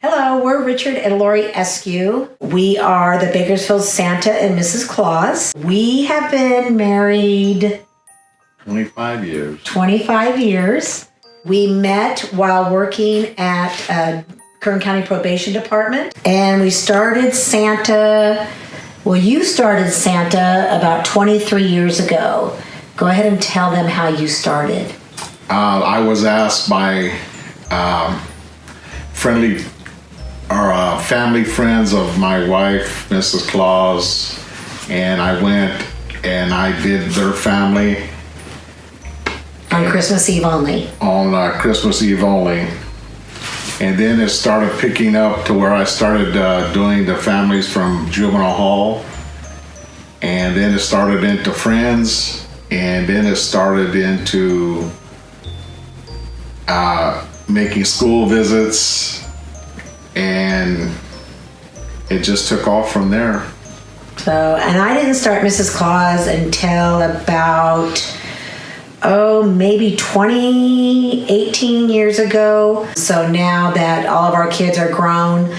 Hello, we're Richard and Lori Eskew. We are the Bakersfield Santa and Mrs. Claus. We have been married 25 years. 25 years. We met while working at Kern County Probation Department, and we started Santa. Well, you started Santa about 23 years ago. Go ahead and tell them how you started. I was asked by family friends of my wife, Mrs. Claus, and I went and I did their family. On Christmas Eve only. On Christmas Eve only. And then it started picking up to where I started doing the families from juvenile hall. And then it started into friends. And then it started into making school visits. And it just took off from there. So, and I didn't start Mrs. Claus until about, maybe 18 years ago. So now that all of our kids are grown,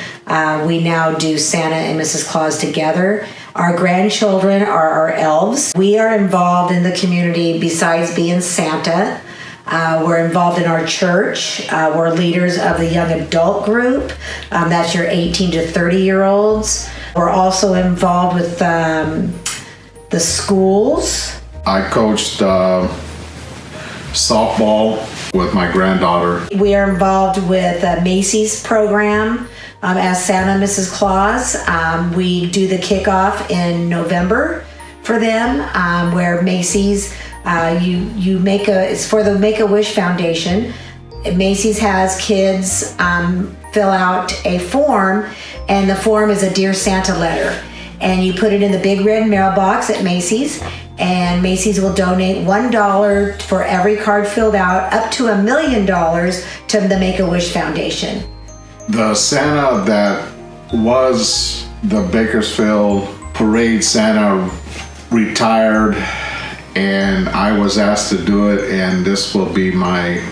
we now do Santa and Mrs. Claus together. Our grandchildren are our elves. We are involved in the community besides being Santa. We're involved in our church. We're leaders of the young adult group. That's your 18 to 30-year-olds. We're also involved with the schools. I coached softball with my granddaughter. We are involved with Macy's program as Santa and Mrs. Claus. We do the kickoff in November for them, where Macy's, it's for the Make-A-Wish Foundation. Macy's has kids fill out a form, and the form is a Dear Santa letter. And you put it in the big red mailbox at Macy's, and Macy's will donate $1 for every card filled out, up to $1 million to the Make-A-Wish Foundation. The Santa that was the Bakersfield Parade Santa retired, and I was asked to do it, and this will be my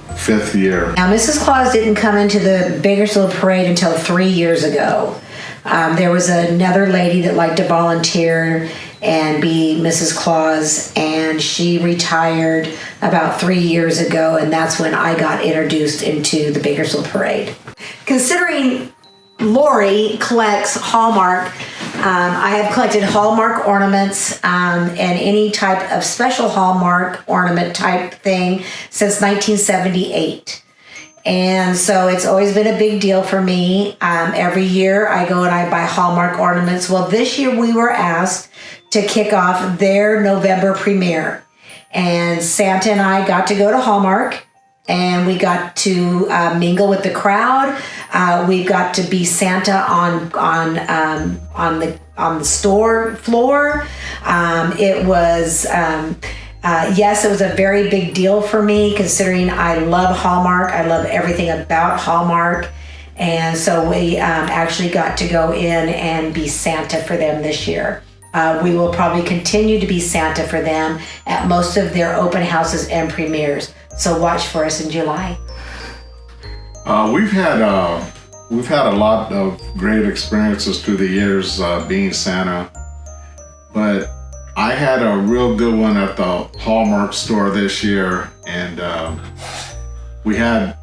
5th year. Now, Mrs. Claus didn't come into the Bakersfield Parade until 3 years ago. There was another lady that liked to volunteer and be Mrs. Claus, and she retired about 3 years ago, and that's when I got introduced into the Bakersfield Parade. Considering Lori collects Hallmark, I have collected Hallmark ornaments and any type of special Hallmark ornament type thing since 1978. And so it's always been a big deal for me. Every year I go and I buy Hallmark ornaments. Well, this year we were asked to kick off their November premiere. And Santa and I got to go to Hallmark, and we got to mingle with the crowd. We got to be Santa on the store floor. It was it was a very big deal for me, considering I love Hallmark. I love everything about Hallmark. And so we actually got to go in and be Santa for them this year. We will probably continue to be Santa for them at most of their open houses and premieres. So watch for us in July. We've had a lot of great experiences through the years being Santa, but I had a real good one at the Hallmark store this year, and we had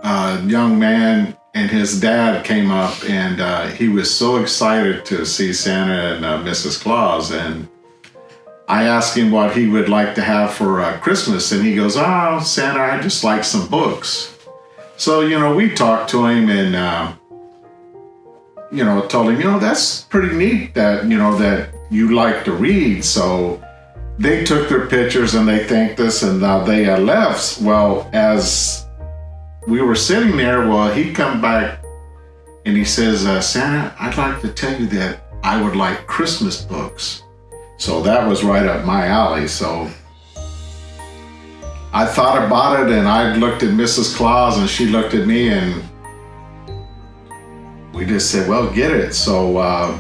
a young man and his dad came up, and he was so excited to see Santa and Mrs. Claus, and I asked him what he would like to have for Christmas, and he goes, Santa, I just like some books. So, we talked to him and, told him, that's pretty neat that, that you like to read. So they took their pictures and they thanked us, and they left. Well, as we were sitting there, he come back and he says, Santa, I'd like to tell you that I would like Christmas books. So that was right up my alley. So I thought about it, and I looked at Mrs. Claus and she looked at me, and we just said, well, get it. So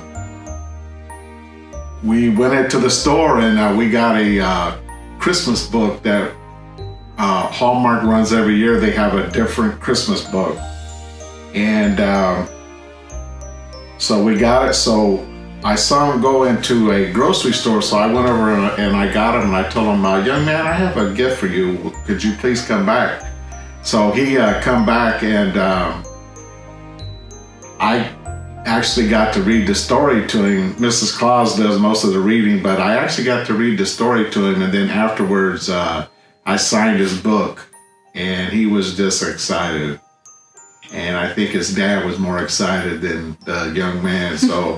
we went into the store, and we got a Christmas book that Hallmark runs every year. They have a different Christmas book. And so we got it. So I saw him go into a grocery store, so I went over and I got him, and I told him, young man, I have a gift for you. Could you please come back? So he come back, and I actually got to read the story to him. Mrs. Claus does most of the reading, but I actually got to read the story to him, and then afterwards I signed his book, and he was just excited. And I think his dad was more excited than the young man. So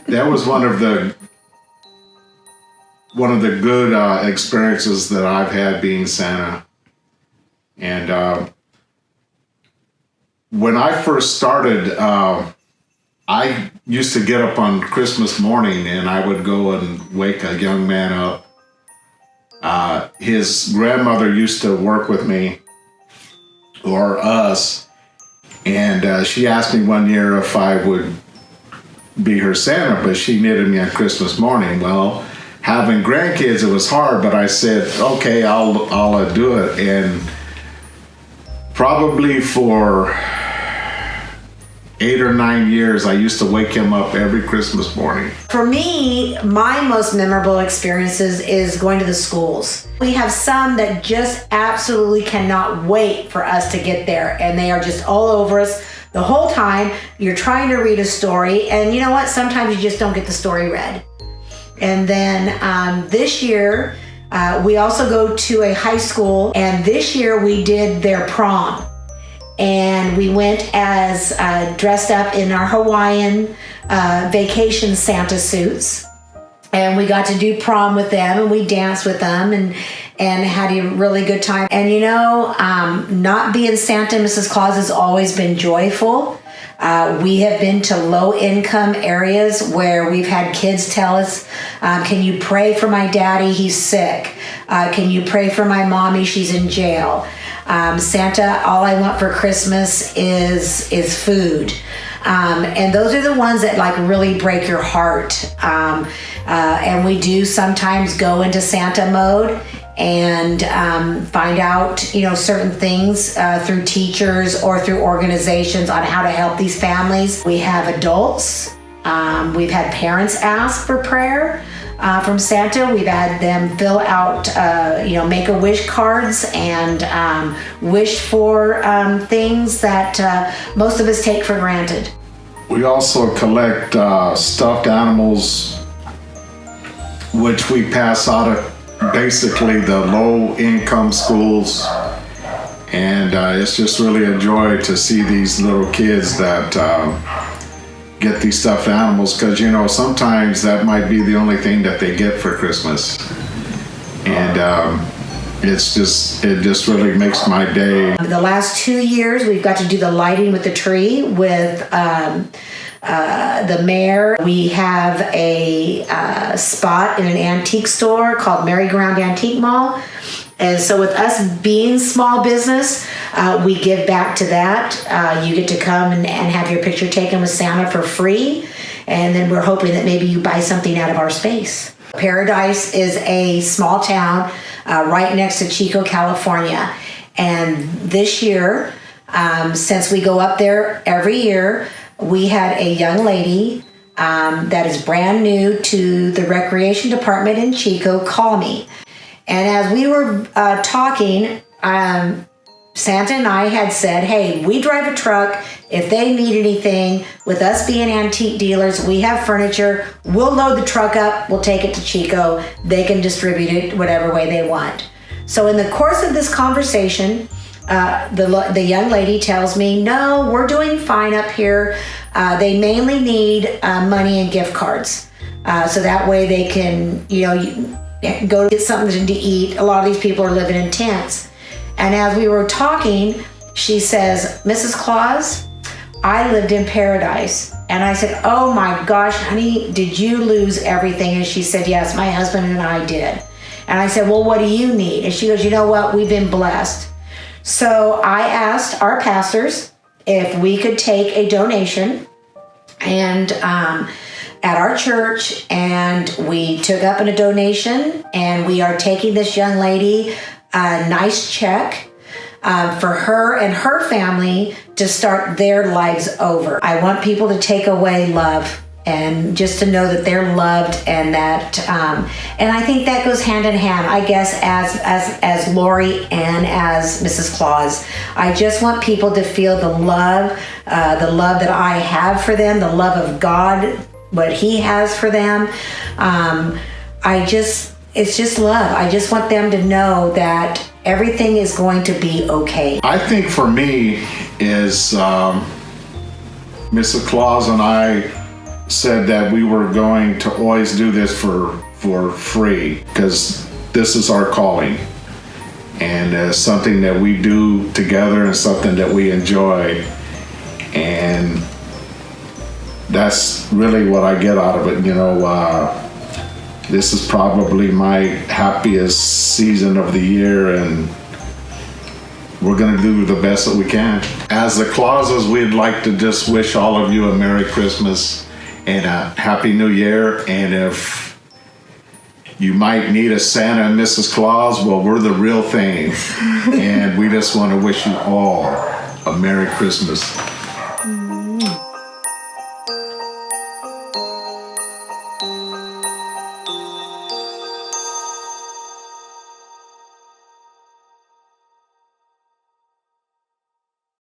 that was one of the good experiences that I've had being Santa. And when I first started, I used to get up on Christmas morning and I would go and wake a young man up. His grandmother used to work with me, or us. And she asked me one year if I would be her Santa, but she knitted me on Christmas morning. Well, having grandkids, it was hard, but I said, okay, I'll do it. And probably for 8 or 9 years, I used to wake him up every Christmas morning. For me, my most memorable experiences is going to the schools. We have some that just absolutely cannot wait for us to get there, and they are just all over us the whole time. You're trying to read a story, and you know what? Sometimes you just don't get the story read. And then this year, we also go to a high school, and this year we did their prom. And we went as dressed up in our Hawaiian vacation Santa suits. And we got to do prom with them, and we danced with them and had a really good time. And you know, not being Santa and Mrs. Claus has always been joyful. We have been to low income areas where we've had kids tell us, can you pray for my daddy? He's sick. Can you pray for my mommy? She's in jail. Santa, all I want for Christmas is food. And those are the ones that like really break your heart. And we do sometimes go into Santa mode and find out, you know, certain things through teachers or through organizations on how to help these families. We have adults. We've had parents ask for prayer from Santa. We've had them fill out, Make-A-Wish cards and wish for things that most of us take for granted. We also collect stuffed animals, which we pass out at basically the low-income schools. And it's just really a joy to see these little kids that get these stuffed animals, because you know sometimes that might be the only thing that they get for Christmas, and it just really makes my day. The last 2 years we've got to do the lighting with the tree with the mayor. We have a spot in an antique store called Merry-Go-Round Antique Mall. And so with us being small business, we give back to that. You get to come and have your picture taken with Santa for free. And then we're hoping that maybe you buy something out of our space. Paradise is a small town right next to Chico, California. And this year, since we go up there every year, we had a young lady that is brand new to the recreation department in Chico call me. And as we were talking, Santa and I had said, hey, we drive a truck. If they need anything, with us being antique dealers, we have furniture. We'll load the truck up. We'll take it to Chico. They can distribute it whatever way they want. So in the course of this conversation, the young lady tells me, no, we're doing fine up here. They mainly need money and gift cards. So that way they can, go get something to eat. A lot of these people are living in tents. And as we were talking, she says, Mrs. Claus, I lived in Paradise. And I said, oh my gosh, honey, did you lose everything? And she said, yes, my husband and I did. And I said, well, what do you need? And she goes, you know what? We've been blessed. So I asked our pastors if we could take a donation and at our church, and we took up a donation, and we are taking this young lady a nice check for her and her family to start their lives over. I want people to take away love and just to know that they're loved, and that and I think that goes hand in hand, I guess, as Lori and as Mrs. Claus. I just want people to feel the love that I have for them, the love of God, what He has for them. It's just love. I just want them to know that everything is going to be okay. I think for me is Mrs. Claus and I said that we were going to always do this for free, because this is our calling, and it's something that we do together and something that we enjoy, and that's really what I get out of it. This is probably my happiest season of the year, and we're going to do the best that we can. As the Clauses, we'd like to just wish all of you a Merry Christmas and a Happy New Year. And if you might need a Santa and Mrs. Claus, well, we're the real thing. And we just want to wish you all a Merry Christmas.